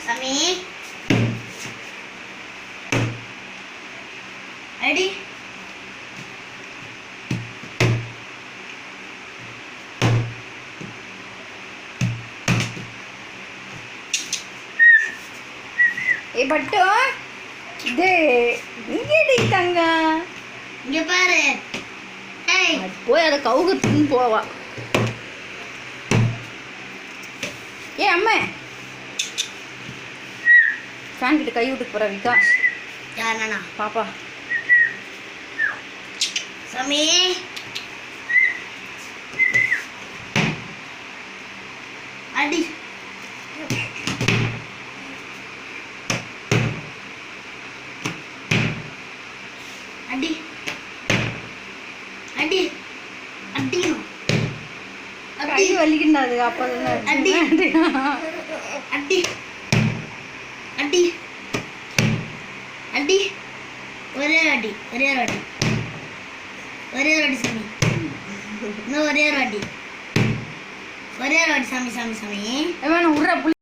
சாமி அடி. ஏ பட்டு இது இங்கேடி தங்க இங்க பாரு. ஏய் போய் அதை கவுகுத்துன்னு போவா. ஏ அம்மா ஃபேன் கிட்ட கை விட்டுக்கு போற விகாஷ். யார் நானா? பாப்பா சாமி அடி. அடி அடி அடியும் கை வலிக்கின்றது அப்போ அடி அடி அடி அடி. ஒரே அடி ஒரே ஒரு அடி ஒரே ஒரு அடி சாமி. இன்னும் ஒரே ஒரு அடி ஒரே ஒரு அடி சாமி சாமி சாமி. விட்ற